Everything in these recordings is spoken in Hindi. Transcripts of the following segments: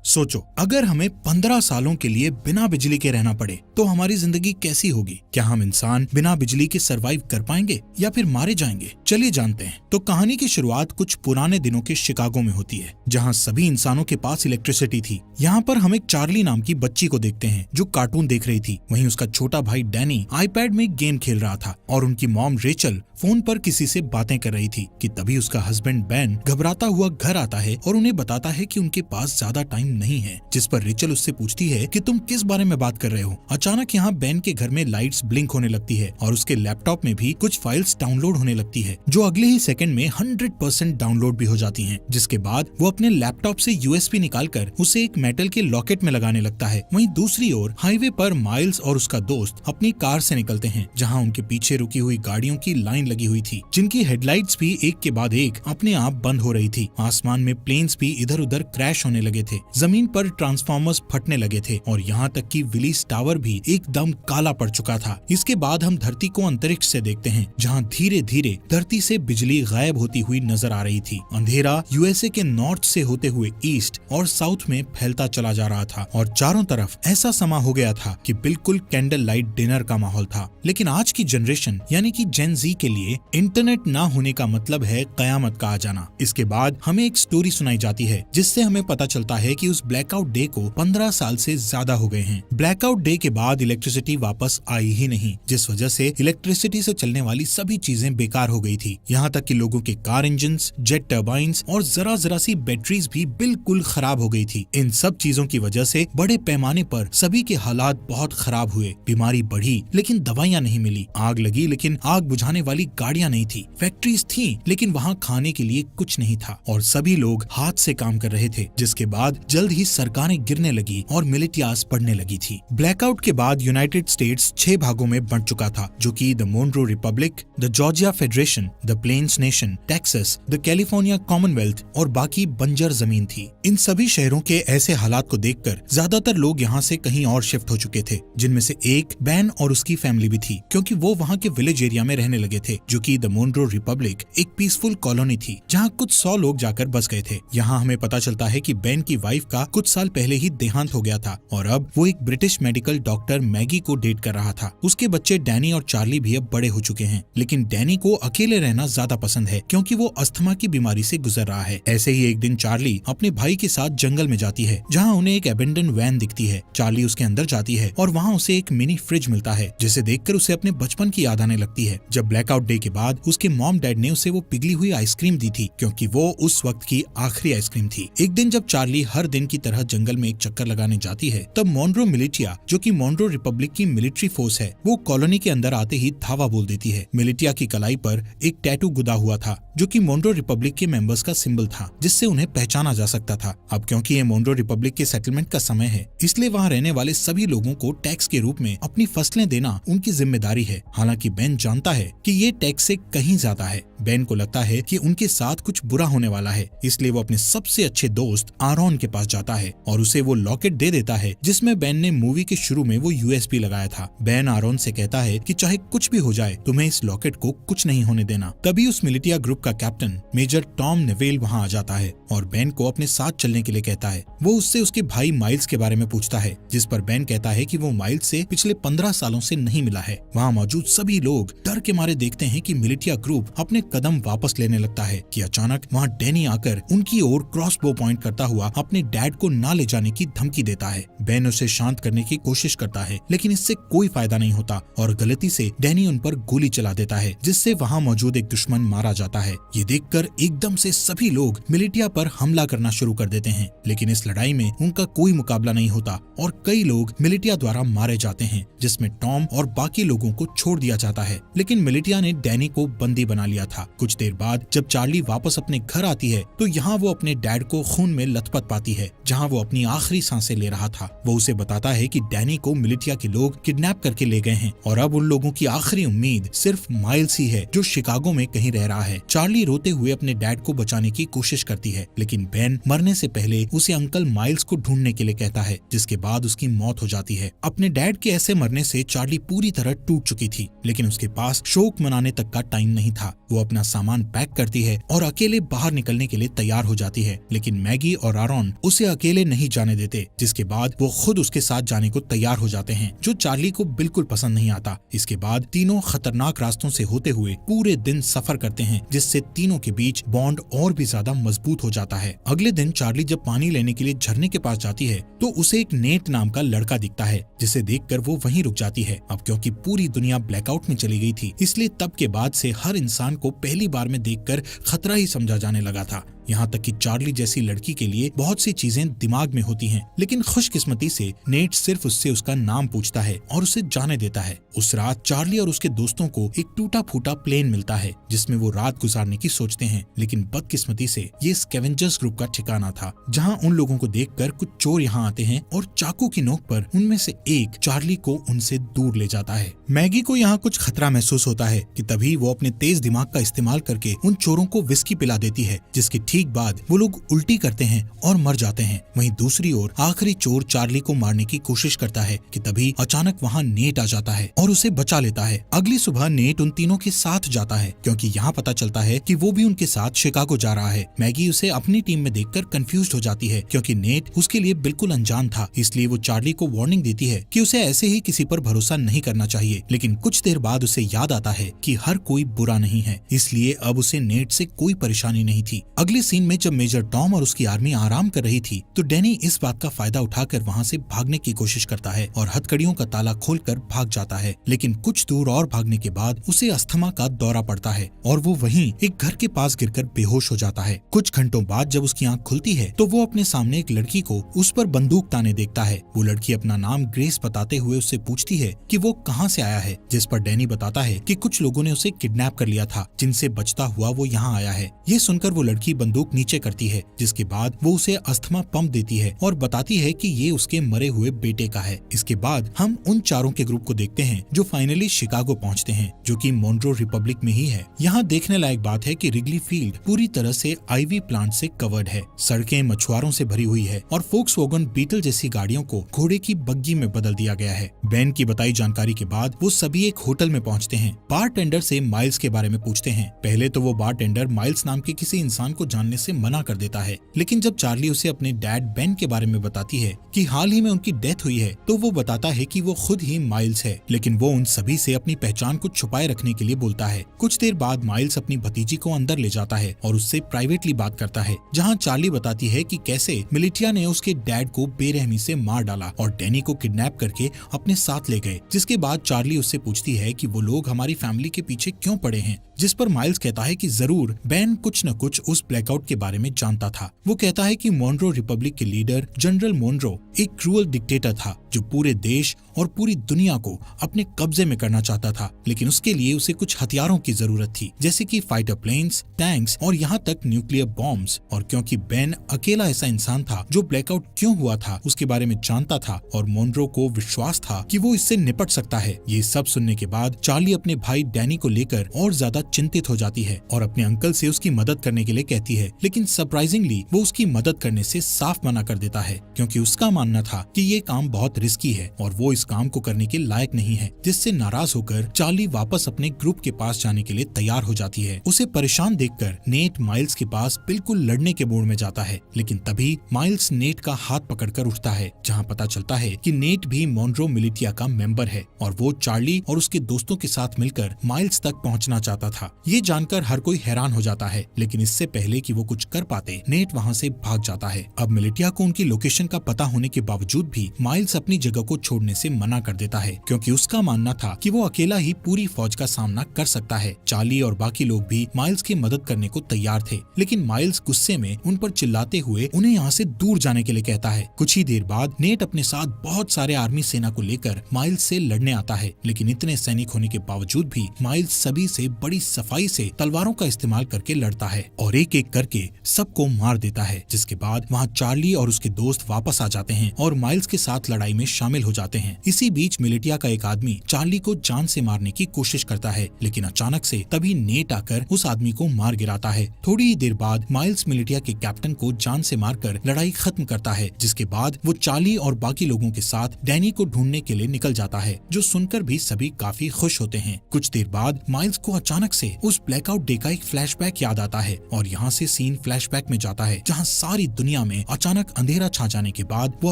सोचो, अगर हमें 15 सालों के लिए बिना बिजली के रहना पड़े तो हमारी जिंदगी कैसी होगी। क्या हम इंसान बिना बिजली के सरवाइव कर पाएंगे या फिर मारे जाएंगे? चलिए जानते हैं। तो कहानी की शुरुआत कुछ पुराने दिनों के शिकागो में होती है, जहाँ सभी इंसानों के पास इलेक्ट्रिसिटी थी। यहाँ पर हम एक चार्ली नाम की बच्ची को देखते हैं जो कार्टून देख रही थी। वहीं उसका छोटा भाई डैनी आईपैड में गेम खेल रहा था और उनकी मॉम रेचल फोन पर किसी से बातें कर रही थी कि तभी उसका हस्बैंड बैन घबराता हुआ घर आता है और उन्हें बताता है कि उनके पास ज्यादा टाइम नहीं है। जिस पर रेचल उससे पूछती है कि तुम किस बारे में बात कर रहे हो। अचानक यहाँ बैन के घर में लाइट्स ब्लिंक होने लगती है और उसके लैपटॉप में भी कुछ फाइल्स डाउनलोड होने लगती है, जो अगले ही सेकंड में 100% डाउनलोड भी हो जाती हैं। जिसके बाद वो अपने लैपटॉप से यूएसबी निकालकर उसे एक मेटल के लॉकेट में लगाने लगता है। वहीं दूसरी ओर हाईवे पर माइल्स और उसका दोस्त अपनी कार से निकलते हैं, जहाँ उनके पीछे रुकी हुई गाड़ियों की लाइन लगी हुई थी, जिनकी हेडलाइट्स भी एक के बाद एक अपने आप बंद हो रही थी। आसमान में प्लेन्स भी इधर उधर क्रैश होने लगे थे, जमीन पर ट्रांसफार्मर्स फटने लगे थे और यहाँ तक कि विलीस टावर भी एकदम काला पड़ चुका था। इसके बाद हम धरती को अंतरिक्ष से देखते हैं, जहाँ धीरे धीरे धरती से बिजली गायब होती हुई नजर आ रही थी। अंधेरा यूएसए के नॉर्थ से होते हुए ईस्ट और साउथ में फैलता चला जा रहा था और चारों तरफ ऐसा समा हो गया था कि बिल्कुल कैंडल लाइट डिनर का माहौल था। लेकिन आज की जनरेशन यानी कि जेन जी के लिए इंटरनेट ना होने का मतलब है कयामत का आ जाना। इसके बाद हमें एक स्टोरी सुनाई जाती है, जिससे हमें पता चलता है कि उस ब्लैकआउट डे को 15 साल से ज्यादा हो गए हैं। ब्लैकआउट डे के बाद इलेक्ट्रिसिटी वापस आई ही नहीं, जिस वजह से इलेक्ट्रिसिटी से चलने वाली सभी चीजें बेकार हो गई थी। यहाँ तक कि लोगों के कार इंजन, जेट टर्बाइन्स और जरा जरा सी बैटरीज भी बिल्कुल खराब हो गई थी। इन सब चीजों की वजह से बड़े पैमाने पर सभी के हालात बहुत खराब हुए। बीमारी बढ़ी लेकिन दवाइयाँ नहीं मिली, आग लगी लेकिन आग बुझाने वाली गाड़ियाँ नहीं थी, फैक्ट्रीज थी लेकिन वहाँ खाने के लिए कुछ नहीं था और सभी लोग हाथ से काम कर रहे थे। जिसके बाद जल्द ही सरकारें गिरने लगी और मिलिटियाज पड़ने लगी थी। ब्लैकआउट के बाद यूनाइटेड स्टेट्स 6 भागों में बंट चुका था, जो कि the Monroe republic, the Georgia federation, the plains nation, Texas, the California commonwealth और बाकी बंजर जमीन थी। इन सभी शहरों के ऐसे हालात को देखकर ज्यादातर लोग यहाँ से कहीं और शिफ्ट हो चुके थे, जिनमें से एक बैन और उसकी फैमिली भी थी, क्योंकि वो वहाँ के विलेज एरिया में रहने लगे थे, जो कि द मोनरो रिपब्लिक एक पीसफुल कॉलोनी थी, जहाँ कुछ 100 लोग जाकर बस गए थे। यहाँ हमें पता चलता है कि बैन की वाइफ का कुछ साल पहले ही देहांत हो गया था और अब वो एक ब्रिटिश मेडिकल डॉक्टर मैगी को डेट कर रहा था। उसके बच्चे डैनी और चार्ली भी अब बड़े हो चुके हैं, लेकिन डैनी को अकेले रहना ज्यादा पसंद है, क्योंकि वो अस्थमा की बीमारी से गुजर रहा है। ऐसे ही एक दिन चार्ली अपने भाई के साथ जंगल में जाती है, जहाँ उन्हें एक एबेंडन वैन दिखती है। चार्ली उसके अंदर जाती है और वहाँ उसे एक मिनी फ्रिज मिलता है, जिसे देखकर उसे अपने बचपन की याद आने लगती है, जब ब्लैकआउट डे के बाद उसके मॉम डैड ने उसे वो पिघली हुई आइसक्रीम दी थी, क्योंकि वो उस वक्त की आखिरी आइसक्रीम थी। एक दिन जब चार्ली हर दिन की तरह जंगल में एक चक्कर लगाने जाती है, तब मोनरो मिलिटिया, जो कि मोनरो रिपब्लिक की मिलिट्री फोर्स है, वो कॉलोनी के अंदर आते ही धावा बोल देती है। मिलिटिया की कलाई पर एक टैटू गुदा हुआ था, जो कि मोनरो रिपब्लिक के मेंबर्स का सिंबल था, जिससे उन्हें पहचाना जा सकता था। अब क्योंकि ये मोनरो रिपब्लिक के सेटलमेंट का समय है, इसलिए वहाँ रहने वाले सभी लोगों को टैक्स के रूप में अपनी फसलें देना उनकी जिम्मेदारी है। हालांकि बेन जानता है कि ये टैक्स से कहीं ज्यादा है। बेन को लगता है कि उनके साथ कुछ बुरा होने वाला है, इसलिए वो अपने सबसे अच्छे दोस्त आरोन के पास जाता है और उसे वो लॉकेट दे देता है, जिसमें बेन ने मूवी के शुरू में वो यूएसबी लगाया था। बेन आरोन से कहता है कि चाहे कुछ भी हो जाए, तुम्हें इस लॉकेट को कुछ नहीं होने देना। तभी उस मिलिटिया ग्रुप का कैप्टन मेजर टॉम नेवेल वहाँ आ जाता है और बेन को अपने साथ चलने के लिए कहता है। वो उससे उसके भाई माइल्स के बारे में पूछता है, जिस पर बेन कहता है कि वो माइल्स से पिछले 15 सालों से नहीं मिला है। वहाँ मौजूद सभी लोग डर के मारे देखते हैं कि मिलिटिया ग्रुप अपने कदम वापस लेने लगता है कि अचानक वहाँ डैनी आकर उनकी ओर क्रॉसबो पॉइंट करता हुआ अपने डैड को ना ले जाने की धमकी देता है। बेन उसे शांत करने की कोशिश करता है, लेकिन इससे कोई फायदा नहीं होता और गलती से डैनी उन पर गोली चला देता है, जिससे वहाँ मौजूद एक दुश्मन मारा जाता है। ये देखकर एकदम से सभी लोग मिलिटिया पर हमला करना शुरू कर देते हैं, लेकिन इस लड़ाई में उनका कोई मुकाबला नहीं होता और कई लोग मिलिटिया द्वारा मारे जाते हैं, जिसमें टॉम और बाकी लोगों को छोड़ दिया जाता है। लेकिन मिलिटिया ने डैनी को बंदी बना लिया था। कुछ देर बाद जब चार्ली वापस अपने घर आती है, तो यहाँ वो अपने डैड को खून में लथपथ पाती है, जहाँ वो अपनी आखिरी सांसें ले रहा था। वो उसे बताता है कि डैनी को मिलिटिया के लोग किडनैप करके ले गए हैं और अब उन लोगों की आखिरी उम्मीद सिर्फ माइल्स ही है, जो शिकागो में कहीं रह रहा है। चार्ली रोते हुए अपने डैड को बचाने की कोशिश करती है, लेकिन बेन मरने से पहले उसे अंकल माइल्स को ढूंढने के लिए कहता है, जिसके बाद उसकी मौत हो जाती है। अपने डैड के ऐसे मरने से चार्ली पूरी तरह टूट चुकी थी, लेकिन उसके पास शोक मनाने तक का टाइम नहीं था। वो अपना सामान पैक करती है और अकेले बाहर निकलने के लिए तैयार हो जाती है, लेकिन मैगी और आरोन उसे अकेले नहीं जाने देते, जिसके बाद वो खुद उसके साथ जाने को तैयार हो जाते हैं, जो चार्ली को बिल्कुल पसंद नहीं आता। इसके बाद तीनों खतरनाक रास्तों से होते हुए पूरे दिन सफर करते हैं, जिससे तीनों के बीच बॉन्ड और भी ज्यादा मजबूत हो जाता है। अगले दिन चार्ली जब पानी लेने के लिए झरने के पास जाती है तो उसे एक नेट नाम का लड़का दिखता है, जिसे देखकर वो वहीं रुक जाती है। अब क्योंकि पूरी दुनिया ब्लैकआउट में चली गई थी, इसलिए तब के बाद से हर इंसान को पहली बार में देखकर खतरा ही समझा जाने लगा था। यहाँ तक कि चार्ली जैसी लड़की के लिए बहुत सी चीजें दिमाग में होती हैं, लेकिन खुशकिस्मती से नेट सिर्फ उससे उसका नाम पूछता है और उसे जाने देता है। उस रात चार्ली और उसके दोस्तों को एक टूटा फूटा प्लेन मिलता है, जिसमें वो रात गुजारने की सोचते हैं, लेकिन बदकिस्मती से ये स्कैवेंजर्स ग्रुप का ठिकाना था, जहाँ उन लोगों को देखकर कुछ चोर यहाँ आते हैं और चाकू की नोक पर उनमें से एक चार्ली को उनसे दूर ले जाता है। मैगी को यहाँ कुछ खतरा महसूस होता है कि तभी वो अपने तेज दिमाग का इस्तेमाल करके उन चोरों को विस्की पिला देती है, जिसकी ठीक बाद वो लोग उल्टी करते हैं और मर जाते हैं। वहीं दूसरी ओर आखिरी चोर चार्ली को मारने की कोशिश करता है कि तभी अचानक वहाँ नेट आ जाता है और उसे बचा लेता है। अगली सुबह नेट उन तीनों के साथ जाता है, क्योंकि यहाँ पता चलता है कि वो भी उनके साथ शिकागो जा रहा है। मैगी उसे अपनी टीम में देखकर कंफ्यूज हो जाती है, क्योंकि नेट उसके लिए बिल्कुल अनजान था। इसलिए वो चार्ली को वार्निंग देती है कि उसे ऐसे ही किसी पर भरोसा नहीं करना चाहिए, लेकिन कुछ देर बाद उसे याद आता है कि हर कोई बुरा नहीं है, इसलिए अब उसे नेट से कोई परेशानी नहीं थी। अगले सीन में जब मेजर टॉम और उसकी आर्मी आराम कर रही थी तो डैनी इस बात का फायदा उठाकर वहाँ से भागने की कोशिश करता है और हथकड़ियों का ताला खोलकर भाग जाता है, लेकिन कुछ दूर और भागने के बाद उसे अस्थमा का दौरा पड़ता है और वो वहीं एक घर के पास गिरकर बेहोश हो जाता है। कुछ घंटों बाद जब उसकी आंख खुलती है तो वो अपने सामने एक लड़की को उस पर बंदूक ताने देखता है। वो लड़की अपना नाम ग्रेस बताते हुए उससे पूछती है कि वो कहाँ से आया है, जिस पर डैनी बताता है कि कुछ लोगों ने उसे किडनैप कर लिया था, जिनसे बचता हुआ वो यहाँ आया है। ये सुनकर वो लड़की बंदूक नीचे करती है, जिसके बाद वो उसे अस्थमा पंप देती है और बताती है कि ये उसके मरे हुए बेटे का है। इसके बाद हम उन चारों के ग्रुप को देखते हैं जो फाइनली शिकागो पहुंचते हैं, जो कि मोनरो रिपब्लिक में ही है। यहाँ देखने लायक बात है कि रिगली फील्ड पूरी तरह से आईवी प्लांट से कवर्ड है, सड़कें मछुआरों से भरी हुई है और फोक्सवैगन बीटल जैसी गाड़ियों को घोड़े की बग्गी में बदल दिया गया है। बेन की बताई जानकारी के बाद वो सभी एक होटल में पहुंचते हैं। बारटेंडर से माइल्स के बारे में पूछते हैं। पहले तो वो बारटेंडर माइल्स नाम के किसी इंसान को जानने से मना कर देता है, लेकिन जब चार्ली उसे अपने डैड बेन के बारे में बताती है कि हाल ही में उनकी डेथ हुई है, तो वो बताता है कि वो खुद ही माइल्स है, लेकिन वो उन सभी से अपनी पहचान को छुपाए रखने के लिए बोलता है। कुछ देर बाद माइल्स अपनी भतीजी को अंदर ले जाता है और उससे प्राइवेटली बात करता है, जहाँ चार्ली बताती है कि कैसे मिलिटिया ने उसके डैड को बेरहमी से मार डाला और डैनी को किडनैप करके अपने साथ ले गए। जिसके बाद चार्ली उससे पूछती है कि वो लोग हमारी फैमिली के पीछे क्यों पड़े हैं, जिस पर माइल्स कहता है कि जरूर बेन कुछ न कुछ उस ब्लैकआउट के बारे में जानता था। वो कहता है कि मोनरो रिपब्लिक के लीडर जनरल मोनरो एक क्रूअल डिक्टेटर था, जो पूरे देश और पूरी दुनिया को अपने कब्जे में करना चाहता था, लेकिन उसके लिए उसे कुछ हथियारों की जरूरत थी, जैसे कि फाइटर प्लेन्स, टैंक्स और यहाँ तक न्यूक्लियर बॉम्ब्स। और क्योंकि बेन अकेला ऐसा इंसान था जो ब्लैकआउट क्यों हुआ था उसके बारे में जानता था और मोनरो को विश्वास था कि वो इससे निपट सकता है। ये सब सुनने के बाद चार्ली अपने भाई डैनी को लेकर और ज्यादा चिंतित हो जाती है और अपने अंकल से उसकी मदद करने के लिए कहती है, लेकिन सरप्राइजिंगली वो उसकी मदद करने से साफ मना कर देता है, क्योंकि उसका मानना था कि ये काम बहुत रिस्की है और वो इस काम को करने के लायक नहीं है। जिससे नाराज होकर चार्ली वापस अपने ग्रुप के पास जाने के लिए तैयार हो जाती है। उसे परेशान देखकर नेट माइल्स के पास बिल्कुल लड़ने के मूड में जाता है, लेकिन तभी माइल्स नेट का हाथ पकड़कर उठता है, जहाँ पता चलता है कि नेट भी मोनरो मिलिटिया का मेंबर है और वो चार्ली और उसके दोस्तों के साथ मिलकर माइल्स तक पहुँचना चाहता था। ये जानकर हर कोई हैरान हो जाता है, लेकिन इससे पहले कि वो कुछ कर पाते नेट वहाँ से भाग जाता है। अब मिलिटिया को उनकी लोकेशन का पता होने के बावजूद भी माइल्स अपनी जगह को छोड़ने से मना कर देता है, क्योंकि उसका मानना था कि वो अकेला ही पूरी फौज का सामना कर सकता है। चार्ली और बाकी लोग भी माइल्स की मदद करने को तैयार थे, लेकिन माइल्स गुस्से में उन पर चिल्लाते हुए उन्हें यहाँ से दूर जाने के लिए कहता है। कुछ ही देर बाद नेट अपने साथ बहुत सारे आर्मी सेना को लेकर माइल्स से लड़ने आता है, लेकिन इतने सैनिक होने के बावजूद भी माइल्स सभी से बड़ी सफाई से तलवारों का इस्तेमाल करके लड़ता है और एक एक करके सबको मार देता है। जिसके बाद वहाँ चार्ली और उसके दोस्त वापस आ जाते हैं और माइल्स के साथ लड़ाई में शामिल हो जाते हैं। इसी बीच मिलिटिया का एक आदमी चार्ली को जान से मारने की कोशिश करता है, लेकिन अचानक से तभी नेट आकर उस आदमी को मार गिराता है। थोड़ी ही देर बाद माइल्स मिलिटिया के कैप्टन को जान से मारकर लड़ाई खत्म करता है, जिसके बाद वो चार्ली और बाकी लोगों के साथ डैनी को ढूंढने के लिए निकल जाता है, जो सुनकर भी सभी काफी खुश होते हैं। कुछ देर बाद माइल्स को अचानक से उस ब्लैकआउट डे का एक फ्लैशबैक याद आता है और यहाँ से सीन फ्लैशबैक में जाता है, जहाँ सारी दुनिया में अचानक अंधेरा छा जाने के बाद वो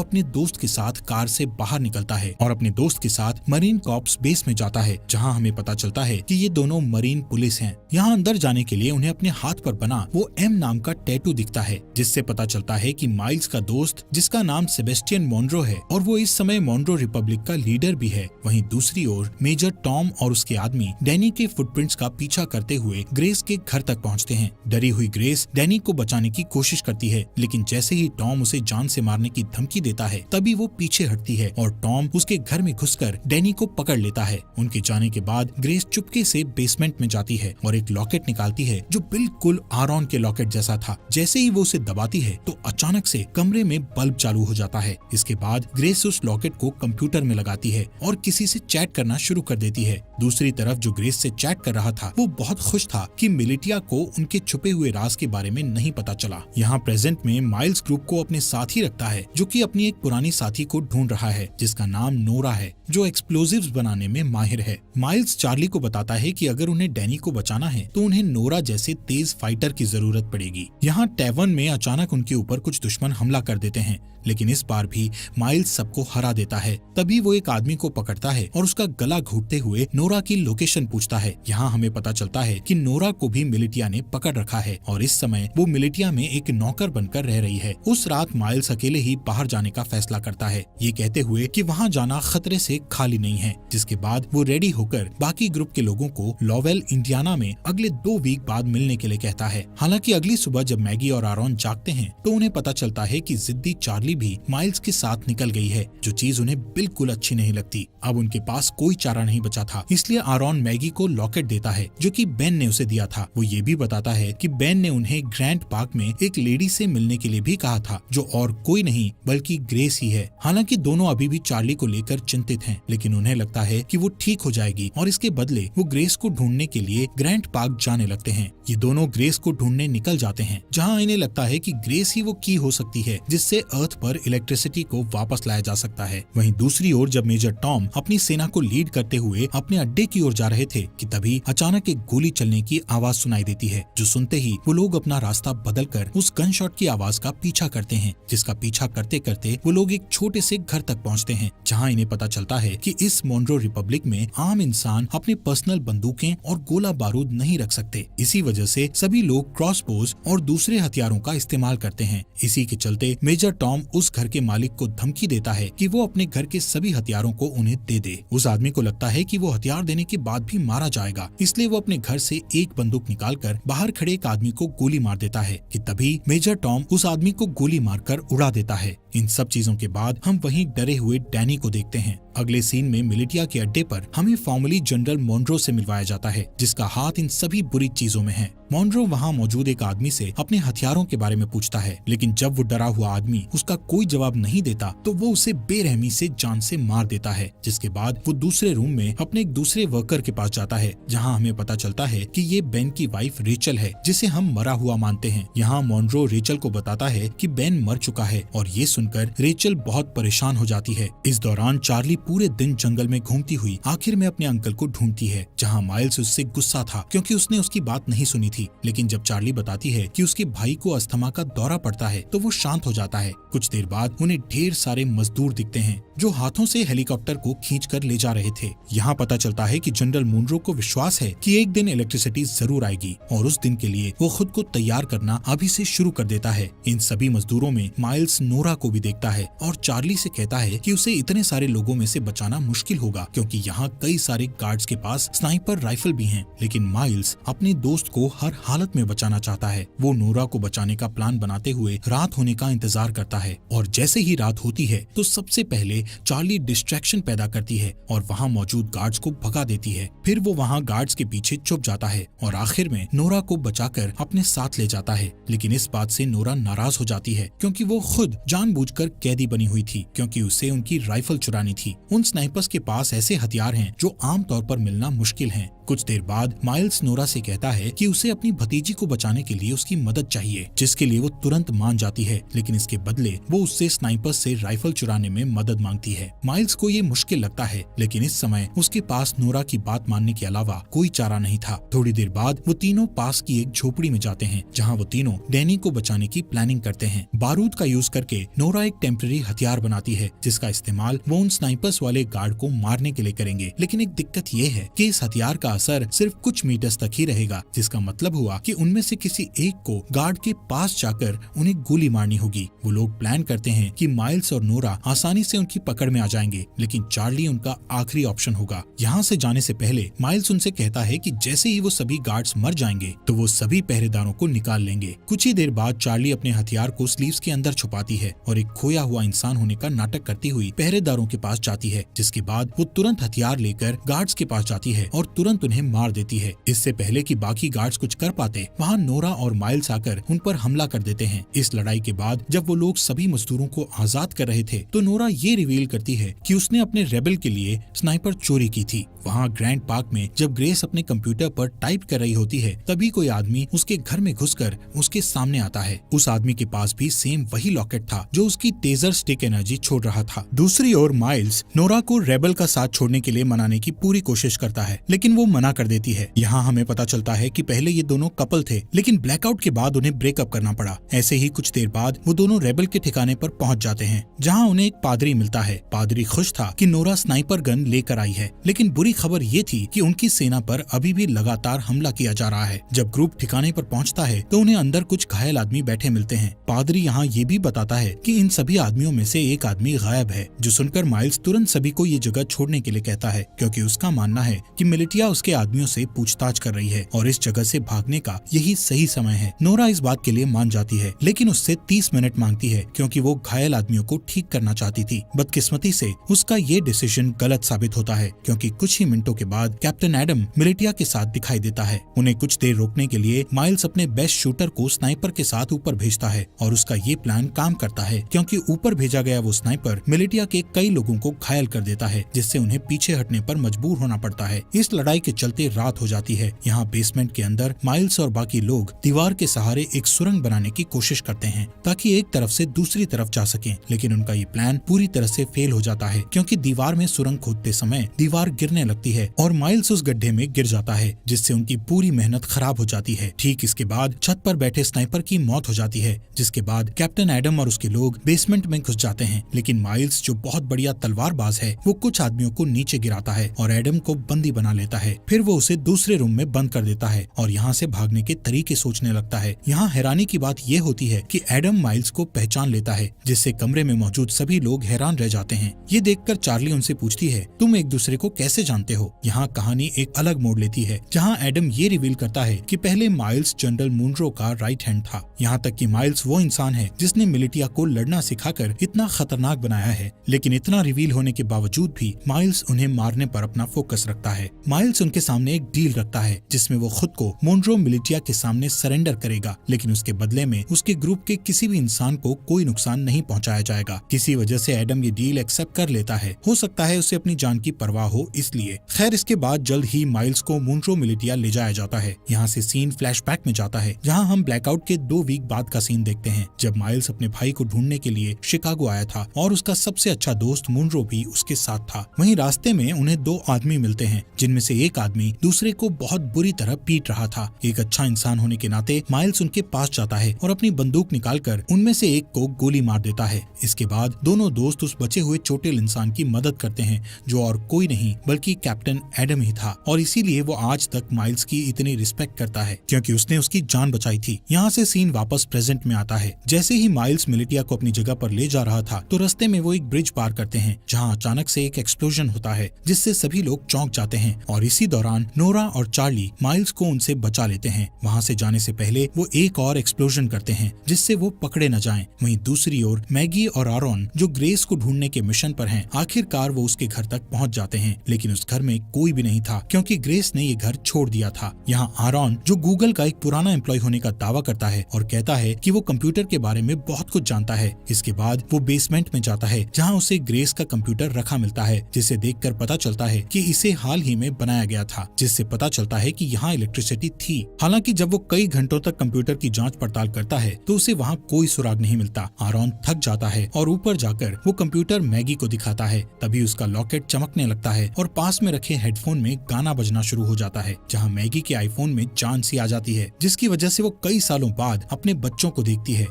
अपने दोस्त के साथ कार से बाहर निकलता है और अपने दोस्त के साथ मरीन कॉर्प्स बेस में जाता है, जहाँ हमें पता चलता है कि ये दोनों मरीन पुलिस हैं। यहाँ अंदर जाने के लिए उन्हें अपने हाथ पर बना वो एम नाम का टैटू दिखता है, जिससे पता चलता है कि माइल्स का दोस्त, जिसका नाम सेबेस्टियन मॉनरो है और वो इस समय मॉनरो रिपब्लिक का लीडर भी है। वहीं दूसरी ओर मेजर टॉम और उसके आदमी डैनी के फुटप्रिंट्स का पीछा करते हुए ग्रेस के घर तक पहुँचते हैं। डरी हुई ग्रेस डैनी को बचाने की कोशिश करती है, लेकिन जैसे ही टॉम उसे जान से मारने की धमकी देता है तभी वो पीछे हटती है और टॉम उसके घर में घुसकर डैनी को पकड़ लेता है। उनके जाने के बाद ग्रेस चुपके से बेसमेंट में जाती है और एक लॉकेट निकालती है जो बिल्कुल आरॉन के लॉकेट जैसा था। जैसे ही वो उसे दबाती है तो अचानक से कमरे में बल्ब चालू हो जाता है। इसके बाद ग्रेस उस लॉकेट को कंप्यूटर में लगाती है और किसी से चैट करना शुरू कर देती है। दूसरी तरफ जो ग्रेस से चैट कर रहा था वो बहुत खुश था कि मिलिटिया को उनके छुपे हुए राज के बारे में नहीं पता चला। यहाँ प्रेजेंट में माइल्स ग्रुप को अपने साथ ही रखता है, जो कि अपनी एक पुरानी साथी को ढूंढ रहा है जिसका नाम नोरा है, जो एक्सप्लोजिव्स बनाने में माहिर है। माइल्स चार्ली को बताता है कि अगर उन्हें डैनी को बचाना है तो उन्हें नोरा जैसे तेज फाइटर की जरूरत पड़ेगी। यहाँ टैवर्न में अचानक उनके ऊपर कुछ दुश्मन हमला कर देते हैं, लेकिन इस बार भी माइल्स सबको हरा देता है। तभी वो एक आदमी को पकड़ता है और उसका गला घोटते हुए नोरा की लोकेशन पूछता है। यहाँ हमें पता चलता है कि नोरा को भी मिलिटिया ने पकड़ रखा है और इस समय वो मिलिटिया में एक नौकर बनकर रह रही है। उस रात माइल्स अकेले ही बाहर जाने का फैसला करता है, ये कहते हुए कि वहाँ जाना खतरे से खाली नहीं है। जिसके बाद वो रेडी होकर बाकी ग्रुप के लोगों को लॉवेल इंडियाना में अगले 2 वीक बाद मिलने के लिए कहता है। हालांकि अगली सुबह जब मैगी और आरॉन जागते हैं तो उन्हें पता चलता है कि जिद्दी चार्ली भी माइल्स के साथ निकल गई है, जो चीज उन्हें बिल्कुल अच्छी नहीं लगती। अब उनके पास कोई चारा नहीं बचा था, इसलिए आरॉन मैगी को लॉकेट देता है जो कि बेन ने उसे दिया था। वो ये भी बताता है कि बेन ने उन्हें ग्रैंड पार्क में एक लेडी से मिलने के लिए भी कहा था, जो और कोई नहीं बल्कि ग्रेस ही है। हालांकि दोनों अभी भी चार्ली को लेकर चिंतित हैं, लेकिन उन्हें लगता है कि वो ठीक हो जाएगी और इसके बदले वो ग्रेस को ढूंढने के लिए ग्रैंड पार्क जाने लगते हैं। ये दोनों ग्रेस को ढूंढने निकल जाते हैं, जहाँ इन्हें लगता है कि ग्रेस ही वो की हो सकती है जिससे अर्थ पर इलेक्ट्रिसिटी को वापस लाया जा सकता है। वहीं दूसरी ओर जब मेजर टॉम अपनी सेना को लीड करते हुए अपने अड्डे की ओर जा रहे थे कि तभी अचानक एक गोली चलने की आवाज सुनाई देती है, जो सुनते ही वो लोग अपना रास्ता बदलकर उस गन शॉट की आवाज का पीछा करते हैं, जिसका पीछा करते करते वो लोग एक छोटे से घर तक पहुंचते हैं, जहां इन्हें पता चलता है कि इस मॉनरो रिपब्लिक में आम इंसान अपने पर्सनल बंदूकें और गोला बारूद नहीं रख सकते। इसी वजह से सभी लोग क्रॉसबोज और दूसरे हथियारों का इस्तेमाल करते हैं। इसी के चलते मेजर टॉम उस घर के मालिक को धमकी देता है कि वो अपने घर के सभी हथियारों को उन्हें दे दे। उस आदमी को लगता है कि वो हथियार देने के बाद भी मारा जाएगा, इसलिए वो अपने घर से एक बंदूक निकालकर बाहर खड़े एक आदमी को गोली मार देता है कि तभी मेजर टॉम उस आदमी को गोली मारकर उड़ा देता है। इन सब चीजों के बाद हम वहीं डरे हुए डैनी को देखते हैं। अगले सीन में मिलिटिया के अड्डे पर हमें फॉर्मली जनरल मॉनरो से मिलवाया जाता है, जिसका हाथ इन सभी बुरी चीजों में है। मॉनरो वहाँ मौजूद एक आदमी से अपने हथियारों के बारे में पूछता है, लेकिन जब वो डरा हुआ आदमी उसका कोई जवाब नहीं देता तो वो उसे बेरहमी से जान से मार देता है। जिसके बाद वो दूसरे रूम में अपने एक दूसरे वर्कर के पास जाता है, जहाँ हमें पता चलता है कि ये बेन की वाइफ रेचल है, जिसे हम मरा हुआ मानते हैं। यहाँ मॉनरो रेचल को बताता है कि बेन मर चुका है और ये सुनकर रेचल बहुत परेशान हो जाती है। इस दौरान चार्ली पूरे दिन जंगल में घूमती हुई आखिर में अपने अंकल को ढूंढती है, जहाँ माइल्स उससे गुस्सा था क्योंकि उसने उसकी बात नहीं सुनी थी। लेकिन जब चार्ली बताती है कि उसके भाई को अस्थमा का दौरा पड़ता है तो वो शांत हो जाता है। कुछ देर बाद उन्हें ढेर सारे मजदूर दिखते हैं जो हाथों से हेलीकॉप्टर को खींचकर ले जा रहे थे। यहाँ पता चलता है कि जनरल मॉनरो को विश्वास है कि एक दिन इलेक्ट्रिसिटी जरूर आएगी और उस दिन के लिए वो खुद को तैयार करना अभी से शुरू कर देता है। इन सभी मजदूरों में माइल्स नोरा को भी देखता है और चार्ली से कहता है कि उसे इतने सारे लोगों में से बचाना मुश्किल होगा क्योंकि यहाँ कई सारे गार्ड्स के पास स्नाइपर राइफल भी हैं। लेकिन माइल्स अपने दोस्त को हर हालत में बचाना चाहता है। वो नोरा को बचाने का प्लान बनाते हुए रात होने का इंतजार करता है और जैसे ही रात होती है तो सबसे पहले चार्ली डिस्ट्रैक्शन पैदा करती है और वहाँ मौजूद गार्ड्स को भगा देती है। फिर वो वहाँ गार्ड्स के पीछे छुप जाता है और आखिर में नोरा को बचाकर अपने साथ ले जाता है। लेकिन इस बात से नोरा नाराज हो जाती है क्योंकि वो खुद जानबूझकर कैदी बनी हुई थी, क्योंकि उसे उनकी राइफल चुरानी थी। उन स्नाइपर्स के पास ऐसे हथियार हैं जो आमतौर पर मिलना मुश्किल हैं। कुछ देर बाद माइल्स नोरा से कहता है कि उसे अपनी भतीजी को बचाने के लिए उसकी मदद चाहिए, जिसके लिए वो तुरंत मान जाती है। लेकिन इसके बदले वो उससे स्नाइपर्स से राइफल चुराने में मदद मांगती है। माइल्स को ये मुश्किल लगता है, लेकिन इस समय उसके पास नोरा की बात मानने के अलावा कोई चारा नहीं था। थोड़ी देर बाद वो तीनों पास की एक झोपड़ी में जाते हैं, जहाँ वो तीनों डैनी को बचाने की प्लानिंग करते हैं। बारूद का यूज करके नोरा एक टेम्पररी हथियार बनाती है, जिसका इस्तेमाल वो उन स्नाइपर्स वाले गार्ड को मारने के लिए करेंगे। लेकिन एक दिक्कत ये है कि इस हथियार का असर सिर्फ कुछ मीटर्स तक ही रहेगा, जिसका मतलब हुआ कि उनमें से किसी एक को गार्ड के पास जाकर उन्हें गोली मारनी होगी। वो लोग प्लान करते हैं कि माइल्स और नोरा आसानी से उनकी पकड़ में आ जाएंगे, लेकिन चार्ली उनका आखिरी ऑप्शन होगा। यहाँ से जाने से पहले माइल्स उनसे कहता है कि जैसे ही वो सभी गार्ड्स मर जाएंगे तो वो सभी पहरेदारों को निकाल लेंगे। कुछ ही देर बाद चार्ली अपने हथियार को स्लीव्स के अंदर छुपाती है और एक खोया हुआ इंसान होने का नाटक करती हुई पहरेदारों के पास जाती है, जिसके बाद वो तुरंत हथियार लेकर गार्ड्स के पास जाती है और तुरंत उन्हें मार देती है। इससे पहले कि बाकी गार्ड्स कुछ कर पाते, वहाँ नोरा और माइल्स आकर उन पर हमला कर देते हैं। इस लड़ाई के बाद जब वो लोग सभी मजदूरों को आजाद कर रहे थे तो नोरा ये रिवील करती है कि उसने अपने रेबल के लिए स्नाइपर चोरी की थी। वहाँ ग्रैंड पार्क में जब ग्रेस अपने कंप्यूटर पर टाइप कर रही होती है, तभी कोई आदमी उसके घर में घुसकर उसके सामने आता है। उस आदमी के पास भी सेम वही लॉकेट था जो उसकी टेजर स्टिक एनर्जी छोड़ रहा था। दूसरी ओर माइल्स नोरा को रेबल का साथ छोड़ने के लिए मनाने की पूरी कोशिश करता है, लेकिन वो मना कर देती है। यहाँ हमें पता चलता है कि पहले ये दोनों कपल थे, लेकिन ब्लैकआउट के बाद उन्हें ब्रेकअप करना पड़ा। ऐसे ही कुछ देर बाद वो दोनों रेबल के ठिकाने पर पहुंच जाते हैं, जहाँ उन्हें एक पादरी मिलता है। पादरी खुश था कि नोरा स्नाइपर गन लेकर आई है, लेकिन बुरी खबर ये थी कि उनकी सेना पर अभी भी लगातार हमला किया जा रहा है। जब ग्रुप ठिकाने पर पहुंचता है तो उन्हें अंदर कुछ घायल आदमी बैठे मिलते हैं। पादरी यहाँ ये भी बताता है कि इन सभी आदमियों में से एक आदमी गायब है, जो सुनकर माइल्स तुरंत सभी को ये जगह छोड़ने के लिए कहता है, क्योंकि उसका मानना है कि मिलिटिया उसके आदमियों से पूछताछ कर रही है और इस जगह से भागने का यही सही समय है। नोरा इस बात के लिए मान जाती है, लेकिन उससे 30 मिनट मांगती है, क्योंकि वो घायल आदमियों को ठीक करना चाहती थी। बदकिस्मती से उसका ये डिसीजन गलत साबित होता है, क्योंकि कुछ ही मिनटों के बाद कैप्टन एडम मिलिटिया के साथ दिखाई देता है। उन्हें कुछ देर रोकने के लिए माइल्स अपने बेस्ट शूटर को स्नाइपर के साथ ऊपर भेजता है और उसका ये प्लान काम करता है, क्योंकि ऊपर भेजा गया वो स्नाइपर मिलिटिया के कई लोगों को घायल कर देता है, जिससे उन्हें पीछे हटने पर मजबूर होना पड़ता है। इस लड़ाई के चलते रात हो जाती है। यहाँ बेसमेंट के अंदर माइल्स और बाकी लोग दीवार के सहारे एक सुरंग बनाने की कोशिश करते हैं ताकि एक तरफ से दूसरी तरफ जा सकें, लेकिन उनका ये प्लान पूरी तरह से फेल हो जाता है, क्योंकि दीवार में सुरंग खोदते समय दीवार गिरने लगती है और माइल्स उस गड्ढे में गिर जाता है, जिससे उनकी पूरी मेहनत खराब हो जाती है। ठीक इसके बाद छत पर बैठे स्नाइपर की मौत हो जाती है, जिसके बाद कैप्टन एडम और उसके लोग बेसमेंट में घुस जाते हैं। लेकिन माइल्स, जो बहुत बढ़िया तलवारबाज है, वो कुछ आदमियों को नीचे गिराता है और एडम को बंदी बना लेता है। फिर वो उसे दूसरे रूम में बंद कर देता है और यहाँ से भागने के तरीके सोचने लगता है। यहाँ हैरानी की बात ये होती है कि एडम माइल्स को पहचान लेता है, जिससे कमरे में मौजूद सभी लोग हैरान रह जाते हैं। ये देखकर चार्ली उनसे पूछती है, तुम एक दूसरे को कैसे जानते हो? यहाँ कहानी एक अलग मोड़ लेती है, जहाँ एडम ये रिवील करता है कि पहले माइल्स जनरल मुनरो का राइट हैंड था। यहाँ तक कि माइल्स वो इंसान है जिसने मिलिटिया को लड़ना सिखाकर इतना खतरनाक बनाया है। लेकिन इतना रिवील होने के बावजूद भी माइल्स उन्हें मारने पर अपना फोकस रखता है। माइल्स उनके सामने एक डील रखता है, जिसमें वो खुद को मुनरो मिलिटिया के सामने सरेंडर करेगा, लेकिन उसके बदले में उसके ग्रुप के किसी भी इंसान को कोई नुकसान नहीं पहुँचाया जाएगा। किसी वजह से एडम ये डील एक्सेप्ट कर लेता है। हो सकता है उसे अपनी जान की परवाह हो इसलिए। खैर, इसके बाद जल्द ही माइल्स को मुनरो मिलिटिया ले जाया जाता है। यहाँ से सीन फ्लैशबैक में जाता है, जहाँ हम ब्लैकआउट के 2 वीक बाद का सीन देखते हैं, जब माइल्स अपने भाई को ढूंढने के लिए शिकागो आया था और उसका सबसे अच्छा दोस्त मुनरो भी उसके साथ था। वहीं रास्ते में उन्हें 2 आदमी मिलते हैं, जिनमें से एक आदमी दूसरे को बहुत बुरी तरह पीट रहा था। एक अच्छा इंसान होने के नाते माइल्स उनके पास जाता है और अपनी बंदूक निकालकर उनमें से एक को गोली मार देता है। इसके बाद दोनों दोस्त उस बचे हुए चोटिल इंसान की मदद करते हैं, जो और कोई नहीं बल्कि कैप्टन एडम ही था, और इसीलिए वो आज तक माइल्स की इतनी रिस्पेक्ट करता है, क्योंकि उसने उसकी जान बचाई थी। यहाँ से सीन वापस प्रेजेंट में आता है। जैसे ही माइल्स मिलिटिया को अपनी जगह पर ले जा रहा था, तो रास्ते में वो एक ब्रिज पार करते हैं, जहाँ अचानक से एक एक्सप्लोजन होता है, जिससे सभी लोग चौंक जाते हैं और इसी इसी दौरान नोरा और चार्ली माइल्स को उनसे बचा लेते हैं। वहाँ से जाने से पहले वो एक और एक्सप्लोजन करते हैं जिससे वो पकड़े न जाएं। वहीं दूसरी ओर मैगी और आरॉन जो ग्रेस को ढूंढने के मिशन पर हैं, आखिरकार वो उसके घर तक पहुँच जाते हैं, लेकिन उस घर में कोई भी नहीं था क्योंकि ग्रेस ने ये घर छोड़ दिया था। यहाँ आरॉन जो गूगल का एक पुराना एम्प्लॉय होने का दावा करता है और कहता है कि वो कंप्यूटर के बारे में बहुत कुछ जानता है। इसके बाद वो बेसमेंट में जाता है जहाँ उसे ग्रेस का कंप्यूटर रखा मिलता है, जिसे देखकर पता चलता है कि इसे हाल ही में बनाया गया था, जिससे पता चलता है कि यहाँ इलेक्ट्रिसिटी थी। हालांकि जब वो कई घंटों तक कंप्यूटर की जांच पड़ताल करता है तो उसे वहाँ कोई सुराग नहीं मिलता। आरॉन थक जाता है और ऊपर जाकर वो कंप्यूटर मैगी को दिखाता है। तभी उसका लॉकेट चमकने लगता है और पास में रखे हेडफोन में गाना बजना शुरू हो जाता है, जहाँ मैगी के आईफोन में जान सी आ जाती है, जिसकी वजह से वो कई सालों बाद अपने बच्चों को देखती है।